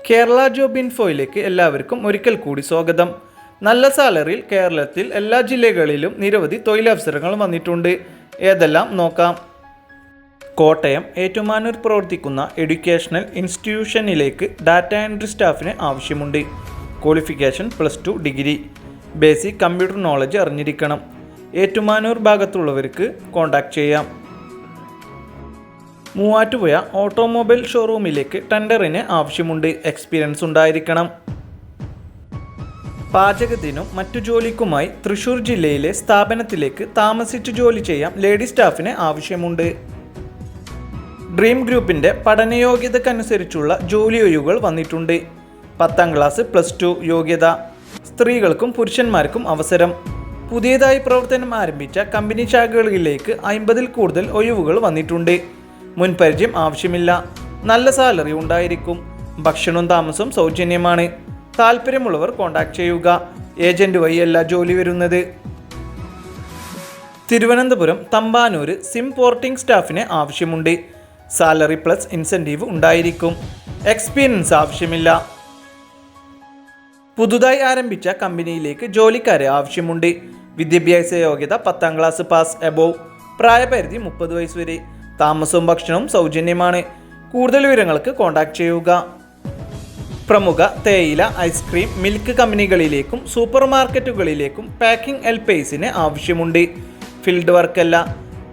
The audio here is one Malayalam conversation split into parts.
കേരള ജോബ് ഇൻഫോയിലേക്ക് എല്ലാവർക്കും ഒരിക്കൽ കൂടി സ്വാഗതം. നല്ല സാലറിയിൽ കേരളത്തിൽ എല്ലാ ജില്ലകളിലും നിരവധി തൊഴിലവസരങ്ങൾ വന്നിട്ടുണ്ട്. ഏതെല്ലാം നോക്കാം. കോട്ടയം ഏറ്റുമാനൂർ പ്രവർത്തിക്കുന്ന എഡ്യൂക്കേഷണൽ ഇൻസ്റ്റിറ്റ്യൂഷനിലേക്ക് ഡാറ്റ എൻട്രി സ്റ്റാഫിന് ആവശ്യമുണ്ട്. Qualification +2 degree. Basic computer knowledge അറിഞ്ഞിരിക്കണം. ഏറ്റുമാനൂർ ഭാഗത്തുള്ളവർക്ക് കോൺടാക്റ്റ് ചെയ്യാം. മൂവാറ്റുപുഴ ഓട്ടോമൊബൈൽ ഷോറൂമിലേക്ക് ടെൻഡറിന് ആവശ്യമുണ്ട്. എക്സ്പീരിയൻസ് ഉണ്ടായിരിക്കണം. പാചകത്തിനും മറ്റു ജോലിക്കുമായി തൃശ്ശൂർ ജില്ലയിലെ സ്ഥാപനത്തിലേക്ക് താമസിച്ച് ജോലി ചെയ്യാൻ ലേഡി സ്റ്റാഫിന് ആവശ്യമുണ്ട്. ഡ്രീം ഗ്രൂപ്പിൻ്റെ പഠനയോഗ്യതക്കനുസരിച്ചുള്ള ജോലി ഒഴിവുകൾ വന്നിട്ടുണ്ട്. 10ാം ക്ലാസ് +2 യോഗ്യത. സ്ത്രീകൾക്കും പുരുഷന്മാർക്കും അവസരം. പുതിയതായി പ്രവർത്തനം ആരംഭിച്ച കമ്പനി ശാഖകളിലേക്ക് 50ൽ കൂടുതൽ ഒഴിവുകൾ വന്നിട്ടുണ്ട്. മുൻപരിചയം ആവശ്യമില്ല. നല്ല സാലറി ഉണ്ടായിരിക്കും. ഭക്ഷണവും താമസവും സൗജന്യമാണ്. താല്പര്യമുള്ളവർ കോൺടാക്ട് ചെയ്യുക. ഏജന്റ് വഴി എല്ലാ ജോലി വരുന്നത്. തിരുവനന്തപുരം തമ്പാനൂർ സിം പോർട്ടിംഗ് സ്റ്റാഫിന് ആവശ്യമുണ്ട്. സാലറി പ്ലസ് ഇൻസെൻറ്റീവ് ഉണ്ടായിരിക്കും. എക്സ്പീരിയൻസ് ആവശ്യമില്ല. പുതുതായി ആരംഭിച്ച കമ്പനിയിലേക്ക് ജോലിക്കാരെ ആവശ്യമുണ്ട്. വിദ്യാഭ്യാസ യോഗ്യത 10ാം ക്ലാസ് പാസ് എബോവ്. പ്രായപരിധി 30 വയസ്സ് വരെ. താമസവും ഭക്ഷണവും സൗജന്യമാണ്. കൂടുതൽ വിവരങ്ങൾക്ക് കോൺടാക്ട് ചെയ്യുക. പ്രമുഖ തേയില, ഐസ്ക്രീം, മിൽക്ക് കമ്പനികളിലേക്കും സൂപ്പർ മാർക്കറ്റുകളിലേക്കും പാക്കിംഗ് ഹെൽപ്പേഴ്സിന് ആവശ്യമുണ്ട്. ഫീൽഡ് വർക്കല്ല.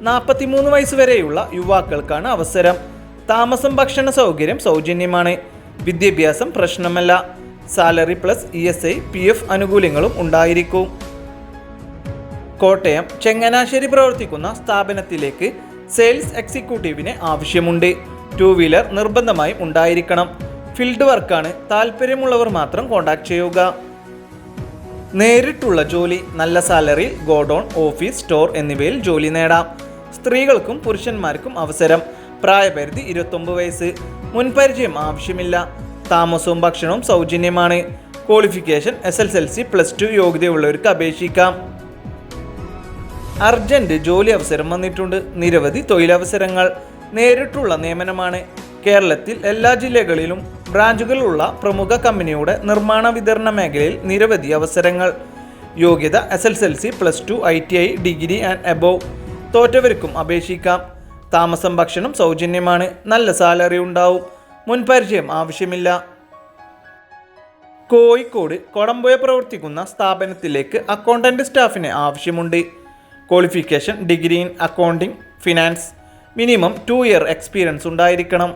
43 വയസ്സ് വരെയുള്ള യുവാക്കൾക്കാണ് അവസരം. താമസം ഭക്ഷണ സൗകര്യം സൗജന്യമാണ്. വിദ്യാഭ്യാസം പ്രശ്നമല്ല. സാലറി പ്ലസ് ESI PF ആനുകൂല്യങ്ങളും ഉണ്ടായിരിക്കും. കോട്ടയം ചെങ്ങനാശ്ശേരി പ്രവർത്തിക്കുന്ന സ്ഥാപനത്തിലേക്ക് സെയിൽസ് എക്സിക്യൂട്ടീവിന് ആവശ്യമുണ്ട്. 2 വീലർ നിർബന്ധമായും ഉണ്ടായിരിക്കണം. ഫീൽഡ് വർക്കാണ്. താല്പര്യമുള്ളവർ മാത്രം കോൺടാക്ട് ചെയ്യുക. നേരിട്ടുള്ള ജോലി. നല്ല സാലറിയിൽ ഗോഡൗൺ, ഓഫീസ്, സ്റ്റോർ എന്നിവയിൽ ജോലി നേടാം. സ്ത്രീകൾക്കും പുരുഷന്മാർക്കും അവസരം. പ്രായപരിധി 29 വയസ്സ്. മുൻപരിചയം ആവശ്യമില്ല. താമസവും ഭക്ഷണവും സൗജന്യമാണ്. ക്വാളിഫിക്കേഷൻ SSLC +2 യോഗ്യതയുള്ളവർക്ക് അപേക്ഷിക്കാം. അർജന്റ് ജോലി അവസരം വന്നിട്ടുണ്ട്. നിരവധി തൊഴിലവസരങ്ങൾ. നേരിട്ടുള്ള നിയമനമാണ്. കേരളത്തിൽ എല്ലാ ജില്ലകളിലും ബ്രാഞ്ചുകളുള്ള പ്രമുഖ കമ്പനിയുടെ നിർമ്മാണ വിതരണ മേഖലയിൽ നിരവധി അവസരങ്ങൾ. യോഗ്യത SSLC +2 ITI degree and above. തോറ്റവർക്കും അപേക്ഷിക്കാം. താമസം ഭക്ഷണം സൗജന്യമാണ്. നല്ല സാലറി ഉണ്ടാവും. മുൻപരിചയം ആവശ്യമില്ല. കോഴിക്കോട് കൊടമ്പുഴ പ്രവർത്തിക്കുന്ന സ്ഥാപനത്തിലേക്ക് അക്കൗണ്ടന്റ് സ്റ്റാഫിന് ആവശ്യമുണ്ട്. Qualification degree in accounting finance. Minimum 2 year experience ഉണ്ടായിരിക്കണം.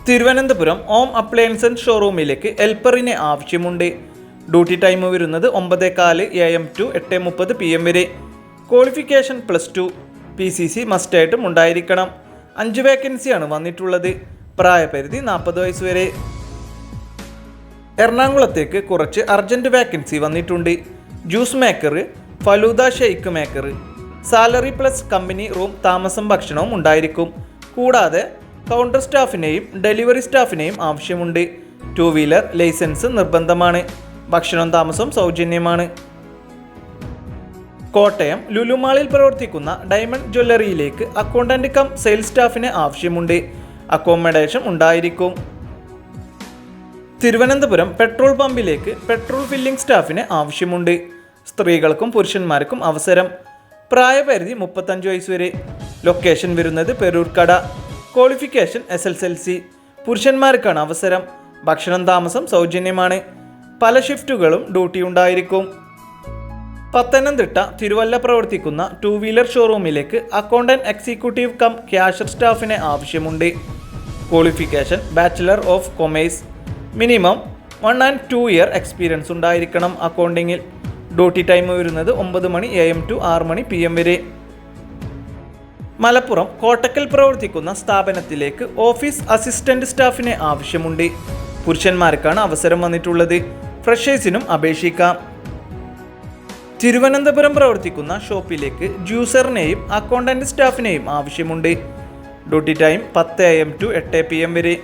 തിരുവനന്തപുരം ഹോം അപ്ലയൻസസ് ഷോറൂമിലേക്ക് ഹെൽപ്പറിന് ആവശ്യമുണ്ട്. ഡ്യൂട്ടി ടൈം വരുന്നത് 9:15 AM to 8:30 PM വരെ. ക്വാളിഫിക്കേഷൻ +2. PCC മസ്റ്റായിട്ടും ഉണ്ടായിരിക്കണം. 5 വേക്കൻസിയാണ് വന്നിട്ടുള്ളത്. പ്രായപരിധി 40 വയസ്സ് വരെ. എറണാകുളത്തേക്ക് കുറച്ച് അർജന്റ് വേക്കൻസി വന്നിട്ടുണ്ട്. Juice maker, falooda shake maker. Salary plus company room, താമസം ഭക്ഷണവും ഉണ്ടായിരിക്കും. കൂടാതെ കൗണ്ടർ സ്റ്റാഫിനെയും ഡെലിവറി സ്റ്റാഫിനെയും ആവശ്യമുണ്ട്. 2 വീലർ ലൈസൻസ് നിർബന്ധമാണ്. ഭക്ഷണവും താമസവും സൗജന്യമാണ്. കോട്ടയം ലുലുമാളിൽ പ്രവർത്തിക്കുന്ന ഡയമണ്ട് ജ്വല്ലറിയിലേക്ക് അക്കൗണ്ടന്റ് കം സെയിൽസ് സ്റ്റാഫിന് ആവശ്യമുണ്ട്. അക്കോമഡേഷൻ ഉണ്ടായിരിക്കും. തിരുവനന്തപുരം പെട്രോൾ പമ്പിലേക്ക് പെട്രോൾ ഫില്ലിംഗ് സ്റ്റാഫിന് ആവശ്യമുണ്ട്. സ്ത്രീകൾക്കും പുരുഷന്മാർക്കും അവസരം. പ്രായപരിധി 35 വയസ്സ് വരെ. ലൊക്കേഷൻ വരുന്നത് പെരൂർക്കട. Qualification SSLC. പുരുഷന്മാർക്കാണ് അവസരം. ഭക്ഷണം താമസം സൗജന്യമാണ്. പല ഷിഫ്റ്റുകളും ഡ്യൂട്ടി ഉണ്ടായിരിക്കും. പത്തനംതിട്ട തിരുവല്ല പ്രവർത്തിക്കുന്ന 2 വീലർ ഷോറൂമിലേക്ക് അക്കൗണ്ടന്റ് എക്സിക്യൂട്ടീവ് കം ക്യാഷർ സ്റ്റാഫിന് ആവശ്യമുണ്ട്. Qualification bachelor of commerce. Minimum 1 and 2 year experience ഉണ്ടായിരിക്കണം അക്കൗണ്ടിങ്ങിൽ. ഡ്യൂട്ടി ടൈം വരുന്നത് 9 മണി AM to 6 മണി PM വരെ. മലപ്പുറം കോട്ടക്കൽ പ്രവർത്തിക്കുന്ന സ്ഥാപനത്തിലേക്ക് ഓഫീസ് അസിസ്റ്റന്റ് സ്റ്റാഫിന് ആവശ്യമുണ്ട്. പുരുഷന്മാർക്കാണ് അവസരം വന്നിട്ടുള്ളത്. ഫ്രഷേഴ്സിനും അപേക്ഷിക്കാം. തിരുവനന്തപുരം പ്രവർത്തിക്കുന്ന ഷോപ്പിലേക്ക് ജ്യൂസറിനെയും അക്കൗണ്ടന്റ് സ്റ്റാഫിനെയും ആവശ്യമുണ്ട്. Duty time 10 AM to 8 PM വരെ.